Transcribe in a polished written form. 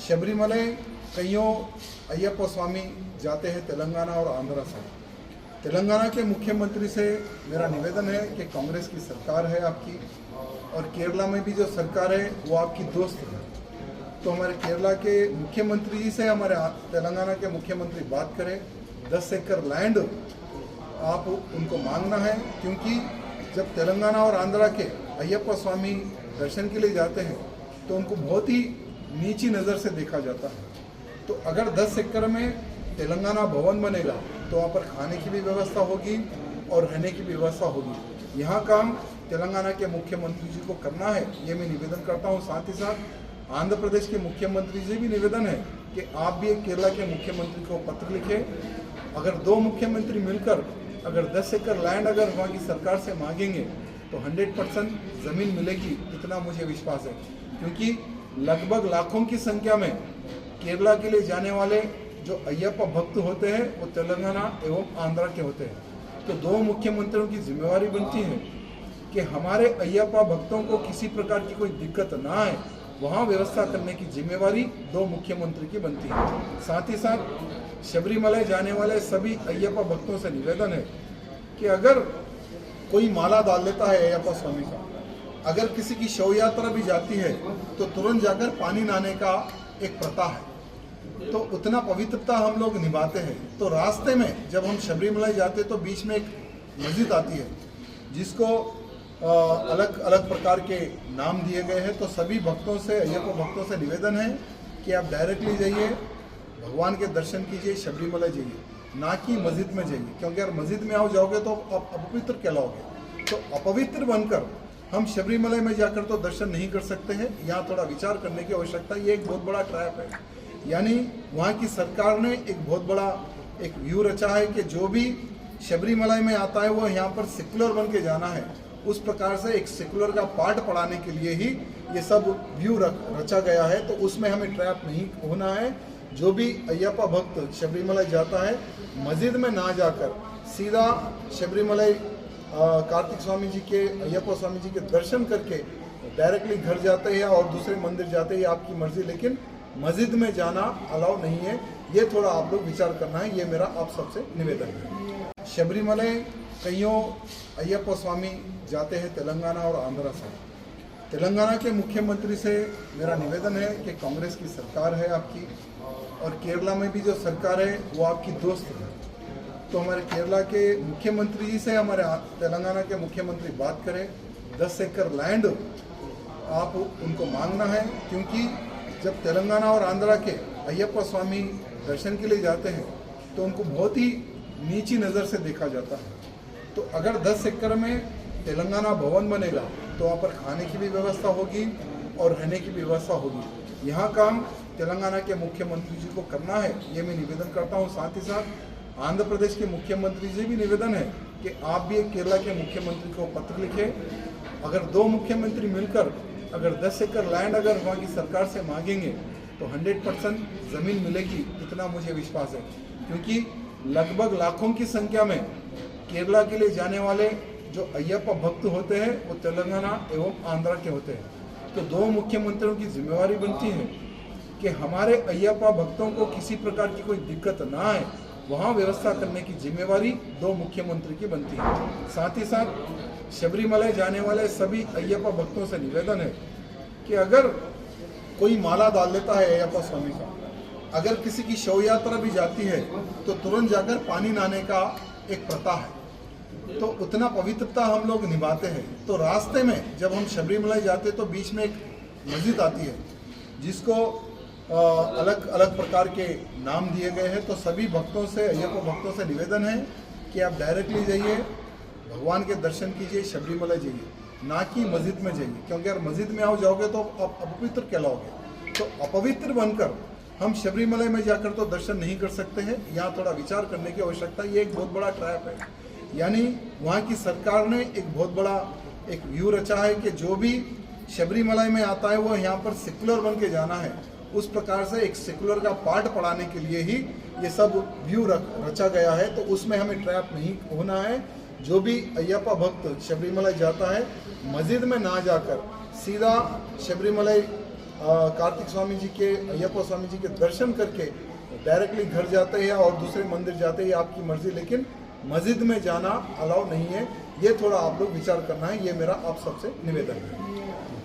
शबरीमलाई कईयों अय्यप्पा स्वामी जाते हैं तेलंगाना और आंध्र से। तेलंगाना के मुख्यमंत्री से मेरा निवेदन है कि कांग्रेस की सरकार है आपकी, और केरला में भी जो सरकार है वो आपकी दोस्त है। तो हमारे केरला के मुख्यमंत्री जी से हमारे तेलंगाना के मुख्यमंत्री बात करें। 10 एकड़ लैंड आप उनको मांगना है, क्योंकि जब तेलंगाना और आंध्रा के अय्यप्पा स्वामी दर्शन के लिए जाते हैं तो उनको बहुत ही नीची नज़र से देखा जाता है। तो अगर 10 एकड़ में तेलंगाना भवन बनेगा तो वहाँ पर खाने की भी व्यवस्था होगी और रहने की भी व्यवस्था होगी। यहाँ काम तेलंगाना के मुख्यमंत्री जी को करना है, ये मैं निवेदन करता हूँ। साथ ही साथ आंध्र प्रदेश के मुख्यमंत्री जी भी निवेदन है कि आप भी एक केरला के मुख्यमंत्री को पत्र लिखें। अगर 2 मुख्यमंत्री मिलकर अगर 10 एकड़ लैंड अगर वहाँ की सरकार से मांगेंगे तो 100% ज़मीन मिलेगी, इतना मुझे विश्वास है। क्योंकि लगभग लाखों की संख्या में केरला के लिए जाने वाले जो अय्यप्पा भक्त होते हैं वो तेलंगाना एवं आंध्रा के होते हैं। तो 2 मुख्यमंत्रियों की जिम्मेवारी बनती है कि हमारे अय्यप्पा भक्तों को किसी प्रकार की कोई दिक्कत ना आए, वहाँ व्यवस्था करने की जिम्मेवारी 2 मुख्यमंत्री की बनती है। साथ ही साथ शबरीमलाई जाने वाले सभी अय्यप्पा भक्तों से निवेदन है कि अगर कोई माला डाल लेता है अय्यप्पा स्वामी का, अगर किसी की शव यात्रा भी जाती है तो तुरंत जाकर पानी नहाने का एक प्रथा है, तो उतना पवित्रता हम लोग निभाते हैं। तो रास्ते में जब हम शबरीमलाई जाते हैं तो बीच में एक मस्जिद आती है जिसको अलग अलग प्रकार के नाम दिए गए हैं। तो सभी भक्तों से, अय्यप्पा भक्तों से निवेदन है कि आप डायरेक्टली जाइए, भगवान के दर्शन कीजिए, शबरीमलाई जाइए, ना कि मस्जिद में जाइए। क्योंकि अगर मस्जिद में जाओगे तो आप अपवित्र कहलाओगे। तो अपवित्र बनकर हम शबरीमलाई में जाकर तो दर्शन नहीं कर सकते हैं। यहाँ थोड़ा विचार करने की आवश्यकता है। ये एक बहुत बड़ा ट्रैप है, यानी वहाँ की सरकार ने एक बहुत बड़ा एक व्यू रचा है कि जो भी शबरीमलाई में आता है वो यहाँ पर सेकुलर बन के जाना है। उस प्रकार से एक सेकुलर का पार्ट पढ़ाने के लिए ही ये सब व्यू रचा गया है। तो उसमें हमें ट्रैप नहीं होना है। जो भी अय्यप्पा भक्त शबरीमलाई जाता है, मस्जिद में ना जाकर सीधा शबरीमलाई कार्तिक स्वामी जी के, अय्यप्पा स्वामी जी के दर्शन करके डायरेक्टली घर जाते हैं और दूसरे मंदिर जाते हैं, आपकी मर्जी। लेकिन मस्जिद में जाना अलाउ नहीं है। ये थोड़ा आप लोग विचार करना है, ये मेरा आप सबसे निवेदन है। शबरीमलाई कईयों अय्यप्पा स्वामी जाते हैं तेलंगाना और आंध्रा से। तेलंगाना के मुख्यमंत्री से मेरा निवेदन है कि कांग्रेस की सरकार है आपकी, और केरला में भी जो सरकार है वो आपकी दोस्त है। तो हमारे केरला के मुख्यमंत्री जी से हमारे तेलंगाना के मुख्यमंत्री बात करें। 10 एकड़ लैंड आप उनको मांगना है, क्योंकि जब तेलंगाना और आंध्रा के अय्यप्पा स्वामी दर्शन के लिए जाते हैं तो उनको बहुत ही नीची नज़र से देखा जाता है। तो अगर 10 एकड़ में तेलंगाना भवन बनेगा तो वहाँ पर खाने की भी व्यवस्था होगी और रहने की भी व्यवस्था होगी। यहाँ काम तेलंगाना के मुख्यमंत्री जी को करना है, ये मैं निवेदन करता हूँ। साथ ही साथ आंध्र प्रदेश के मुख्यमंत्री जी भी निवेदन है कि आप भी एक केरला के मुख्यमंत्री को पत्र लिखें। अगर 2 मुख्यमंत्री मिलकर अगर 10 एकड़ लैंड अगर वहाँ की सरकार से मांगेंगे तो 100% ज़मीन मिलेगी, इतना मुझे विश्वास है। क्योंकि लगभग लाखों की संख्या में केरला के लिए जाने वाले जो अय्यप्पा भक्त होते हैं वो तेलंगाना एवं आंध्रा के होते हैं। तो 2 मुख्यमंत्रियों की जिम्मेवारी बनती है कि हमारे अय्यप्पा भक्तों को किसी प्रकार की कोई दिक्कत ना आए, वहाँ व्यवस्था करने की जिम्मेवारी 2 मुख्यमंत्री की बनती है। साथ ही साथ शबरीमलाई जाने वाले सभी अय्यप्पा भक्तों से निवेदन है कि अगर कोई माला डाल लेता है अय्यप्पा स्वामी का, अगर किसी की शव यात्रा भी जाती है तो तुरंत जाकर पानी नहाने का एक प्रथा है, तो उतना पवित्रता हम लोग निभाते हैं। तो रास्ते में जब हम शबरीमलाई जाते हैं तो बीच में एक मस्जिद आती है जिसको अलग अलग प्रकार के नाम दिए गए हैं। तो सभी भक्तों से, अय्यप्पा भक्तों से निवेदन है कि आप डायरेक्टली जाइए, भगवान के दर्शन कीजिए, शबरीमलाई जाइए, ना कि मस्जिद में जाइए। क्योंकि अगर मस्जिद में जाओगे तो आप अपवित्र कहलाओगे। तो अपवित्र बनकर हम शबरीमलाई में जाकर तो दर्शन नहीं कर सकते हैं। यहाँ थोड़ा विचार करने की आवश्यकता है। ये एक बहुत बड़ा ट्रैप है, यानी वहाँ की सरकार ने एक बहुत बड़ा एक व्यू रचा है कि जो भी शबरीमलाई में आता है वो यहाँ पर सेकुलर बन के जाना है। उस प्रकार से एक सेकुलर का पार्ट पढ़ाने के लिए ही ये सब व्यू रचा गया है। तो उसमें हमें ट्रैप नहीं होना है। जो भी अय्यप्पा भक्त शबरीमलाई जाता है, मस्जिद में ना जाकर सीधा शबरीमलाई कार्तिक स्वामी जी के, अय्यप्पा स्वामी जी के दर्शन करके डायरेक्टली घर जाते हैं और दूसरे मंदिर जाते हैं, आपकी मर्जी, लेकिन मस्जिद में जाना अलाउ नहीं है। ये थोड़ा आप लोग विचार करना है, ये मेरा आप सबसे निवेदन है।